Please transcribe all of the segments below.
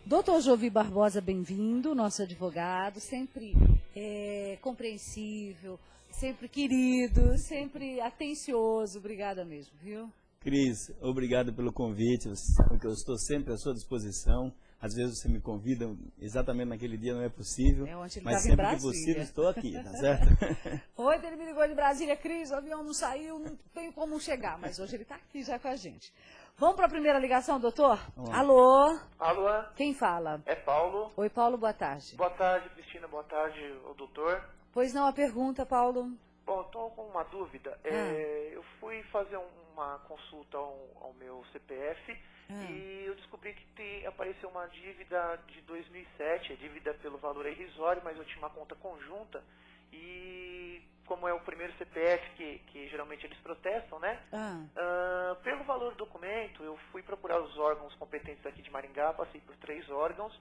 Doutor Jovi Barbosa, bem-vindo, nosso advogado, sempre compreensível, sempre querido, sempre atencioso. Obrigada mesmo, viu? Cris, obrigado pelo convite. Você sabe que eu estou sempre à sua disposição. Às vezes você me convida, exatamente naquele dia não é possível, Ontem ele mas estava em sempre que Brasília. possível estou aqui, tá certo? Ontem ele me ligou de Brasília, Cris, o avião não saiu, não tem como chegar, mas hoje ele está aqui já com a gente. Vamos para a primeira ligação, doutor? Vamos lá. Alô? Alô, Quem fala? é Paulo. Oi, Paulo, boa tarde. Boa tarde, Cristina. Boa tarde, o doutor. Pois não, a pergunta, Paulo? Bom, estou com uma dúvida. Eu fui fazer uma consulta ao meu CPF e eu descobri que apareceu uma dívida de 2007, a dívida pelo valor é irrisório, mas eu tinha uma conta conjunta e como é o primeiro CPF que geralmente eles protestam, né? Pelo valor do documento, eu fui procurar os órgãos competentes aqui de Maringá, passei por 3 órgãos,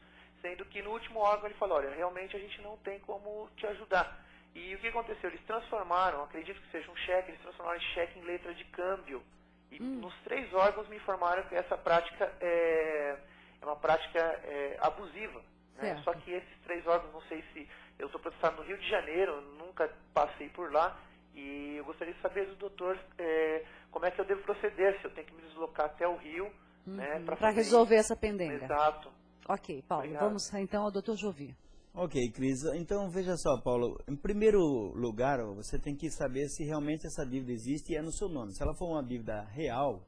sendo que no último órgão ele falou, olha, realmente a gente não tem como te ajudar. E o que aconteceu? Eles transformaram, acredito que seja um cheque, eles transformaram esse cheque em letra de câmbio. E nos 3 órgãos me informaram que essa prática é uma prática abusiva. Né? Só que esses 3 órgãos, não sei se... Eu estou processado no Rio de Janeiro, nunca passei por lá. E eu gostaria de saber do doutor como é que eu devo proceder, se eu tenho que me deslocar até o Rio, né, para resolver essa pendenga. Exato. Ok, Paulo, Obrigado. vamos então ao doutor Jovi. Ok, Cris. Então, veja só, Paulo. Em primeiro lugar, você tem que saber se realmente essa dívida existe e é no seu nome. Se ela for uma dívida real,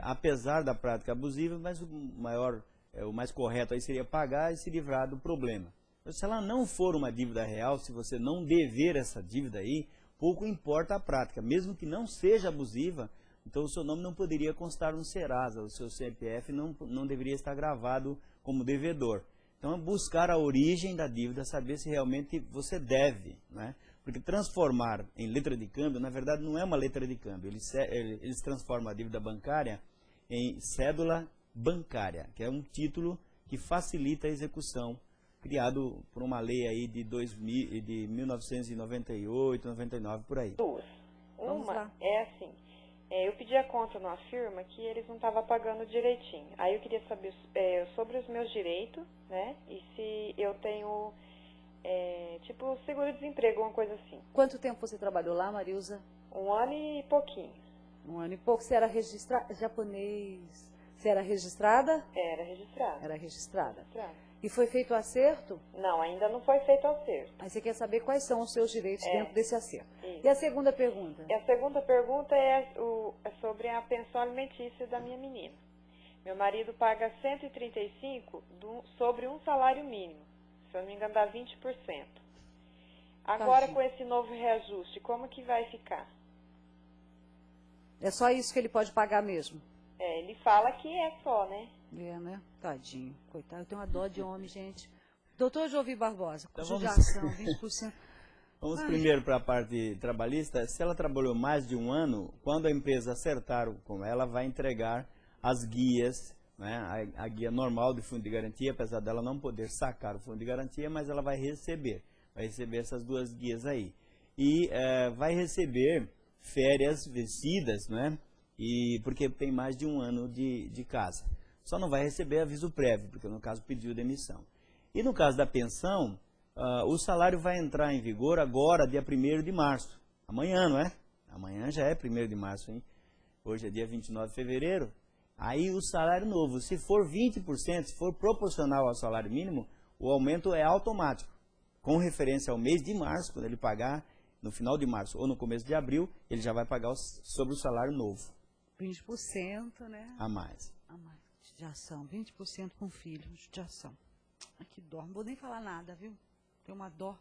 apesar da prática abusiva, mas o mais correto aí seria pagar e se livrar do problema. Mas se ela não for uma dívida real, se você não dever essa dívida aí, pouco importa a prática. Mesmo que não seja abusiva, então o seu nome não poderia constar no Serasa, o seu CPF não deveria estar gravado como devedor. Então é buscar a origem da dívida, saber se realmente você deve, né? Porque transformar em letra de câmbio, na verdade não é uma letra de câmbio, eles transformam a dívida bancária em cédula bancária, que é um título que facilita a execução, criado por uma lei aí de 1998, 99, por aí. Duas. Vamos lá. É assim, eu pedi a conta numa firma que eles não estavam pagando direitinho. Aí eu queria saber sobre os meus direitos, né? E se eu tenho, tipo, seguro-desemprego, uma coisa assim. Quanto tempo você trabalhou lá, Marilza? 1 ano e pouquinho. 1 ano e pouco. Você era registrada? Japonês. Você era registrada? Era registrado. Era registrada. Registrado. E foi feito o acerto? Não, ainda não foi feito o acerto. Aí você quer saber quais são os seus direitos dentro desse acerto. Isso. E a segunda pergunta? E a segunda pergunta é sobre a pensão alimentícia da minha menina. Meu marido paga 135 sobre um salário mínimo. Se eu não me engano, dá 20%. Agora, Tadinho. com esse novo reajuste, como que vai ficar? É só isso que ele pode pagar mesmo? Ele fala que é só, né? Né? Tadinho. Coitado, eu tenho uma dó de homem, gente. Doutor Jovi Barbosa, Então judiação, 20%. Vamos primeiro para a parte trabalhista. Se ela trabalhou mais de 1 ano, quando a empresa acertar com ela, vai entregar as guias, né, a guia normal de fundo de garantia, apesar dela não poder sacar o fundo de garantia, mas ela vai receber essas 2 guias aí. E vai receber férias vencidas, né, porque tem mais de 1 ano de casa. Só não vai receber aviso prévio, porque no caso pediu demissão. E no caso da pensão, o salário vai entrar em vigor agora, dia 1º de março. Amanhã, não é? Amanhã já é 1º de março, hein? Hoje é dia 29 de fevereiro. Aí o salário novo, se for 20%, se for proporcional ao salário mínimo, o aumento é automático. Com referência ao mês de março, quando ele pagar, no final de março ou no começo de abril, ele já vai pagar sobre o salário novo. 20%, né? A mais. A mais. Judiação, 20% com filho, judiação. Ai, que dó, não vou nem falar nada, viu? Tem uma dó.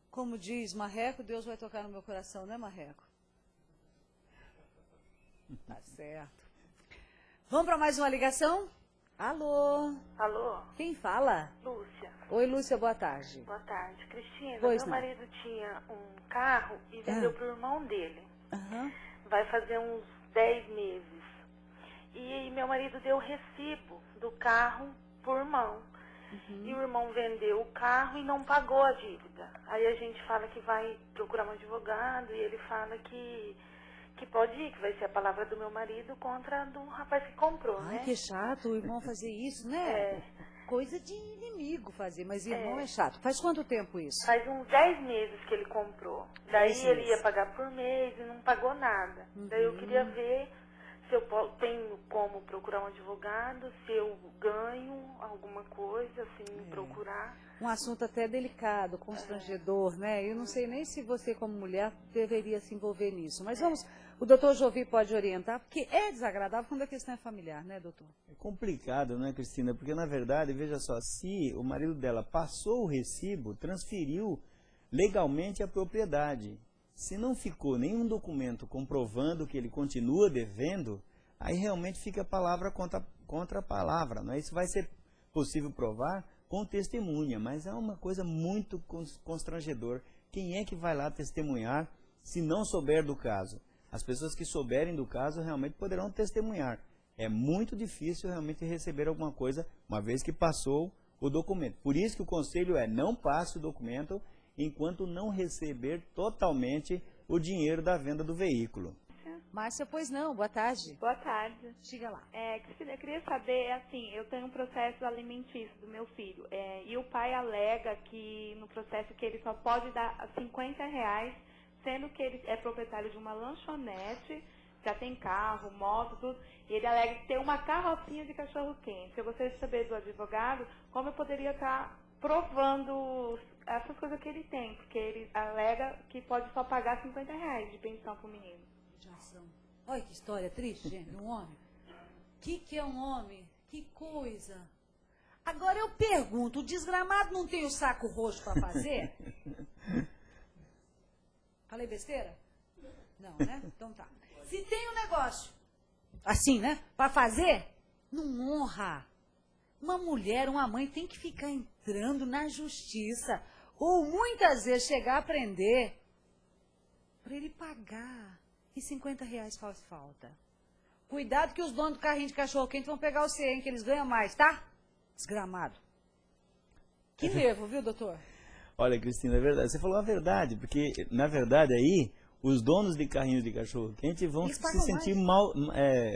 Como diz Marreco, Deus vai tocar no meu coração, né, Marreco? Tá certo. Vamos para mais uma ligação? Alô? Alô? Quem fala? Lúcia. Oi, Lúcia, boa tarde. Boa tarde. Cristina, Pois meu não. marido tinha um carro e vendeu pro irmão dele. Aham. Vai fazer uns 10 meses. E meu marido deu o recibo do carro pro irmão. E o irmão vendeu o carro e não pagou a dívida. Aí a gente fala que vai procurar um advogado e ele fala que que pode ir, que vai ser a palavra do meu marido contra a do rapaz que comprou, Ai, né? que chato o irmão fazer isso, né? Coisa de inimigo fazer, mas irmão é chato. Faz quanto tempo isso? Faz uns 10 meses que ele comprou. Daí 10 ele meses. ia pagar por mês e não pagou nada. Daí eu queria ver se eu tenho como procurar um advogado, se eu ganho alguma coisa, se me procurar. Um assunto até delicado, constrangedor, né? Eu não sei nem se você, como mulher, deveria se envolver nisso. Mas vamos, o doutor Jovi pode orientar, porque é desagradável quando a questão é familiar, né, doutor? É complicado, né, Cristina? Porque, na verdade, veja só, se o marido dela passou o recibo, transferiu legalmente a propriedade. Se não ficou nenhum documento comprovando que ele continua devendo, aí realmente fica palavra contra palavra. Não é? Isso vai ser possível provar com testemunha, mas é uma coisa muito constrangedor. Quem é que vai lá testemunhar se não souber do caso? As pessoas que souberem do caso realmente poderão testemunhar. É muito difícil realmente receber alguma coisa, uma vez que passou o documento. Por isso que o conselho é: não passe o documento enquanto não receber totalmente o dinheiro da venda do veículo. Márcia, pois não, boa tarde. Boa tarde. Diga lá. Cristina, eu queria saber, assim, eu tenho um processo alimentício do meu filho, e o pai alega que no processo que ele só pode dar R$50, sendo que ele é proprietário de uma lanchonete, já tem carro, moto, tudo, e ele alega que tem uma carrocinha de cachorro-quente. Eu gostaria de saber do advogado como eu poderia estar provando essas coisas que ele tem, porque ele alega que pode só pagar R$50 de pensão pro menino. Olha que história triste, gente, um homem. O que é um homem? Que coisa. Agora eu pergunto, o desgramado não tem o saco roxo para fazer? Falei besteira? Não, né? Então tá. Se tem um negócio, assim, né, para fazer, não honra. Uma mulher, uma mãe tem que ficar entrando na justiça, ou muitas vezes chegar a prender, para ele pagar. E R$50 faz falta. Cuidado que os donos do carrinho de cachorro-quente vão pegar você, hein, que eles ganham mais, tá? Desgramado. Que nervo, viu, doutor? Olha, Cristina, é verdade. Você falou a verdade, porque, na verdade, aí, os donos de carrinhos de cachorro-quente vão Eles se pagam sentir mais. mal,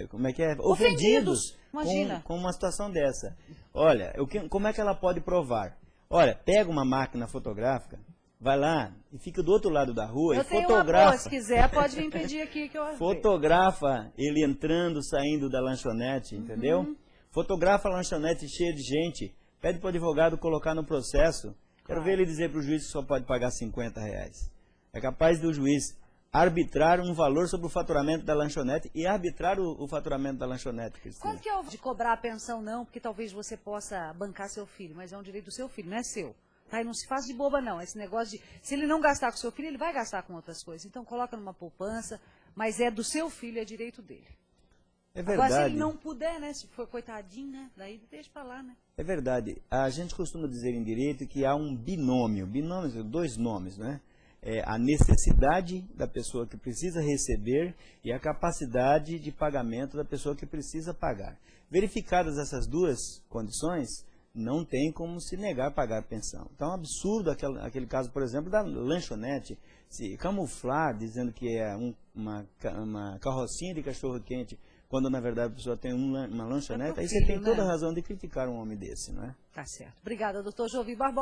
como é que é? Ofendidos. Imagina. Com uma situação dessa. Olha, como é que ela pode provar? Olha, pega uma máquina fotográfica, vai lá e fica do outro lado da rua Eu e tenho fotografa. uma boa, se quiser, pode vir pedir aqui que eu Fotografa ele entrando, saindo da lanchonete, entendeu? Fotografa a lanchonete cheia de gente, pede para o advogado colocar no processo. Quero ver ele dizer para o juiz que só pode pagar R$50. É capaz do juiz arbitrar um valor sobre o faturamento da lanchonete e arbitrar o faturamento da lanchonete, Cristina. Quanto que é o de cobrar a pensão, não? Porque talvez você possa bancar seu filho, mas é um direito do seu filho, não é seu. Tá? E não se faz de boba, não. Esse negócio de... Se ele não gastar com seu filho, ele vai gastar com outras coisas. Então, coloca numa poupança, mas é do seu filho, é direito dele. É verdade. Agora, se ele não puder, né? Se for coitadinho, né? Daí deixa pra lá, né? É verdade. A gente costuma dizer em direito que há um binômio. Binômios, dois nomes, né? É a necessidade da pessoa que precisa receber e a capacidade de pagamento da pessoa que precisa pagar. Verificadas essas duas condições, não tem como se negar a pagar a pensão. Então é um absurdo aquele caso, por exemplo, da lanchonete, se camuflar dizendo que é uma carrocinha de cachorro-quente, quando na verdade a pessoa tem uma lanchonete, aí você tem toda a razão de criticar um homem desse, não é? Tá certo. Obrigada, doutor Jovi Barbosa.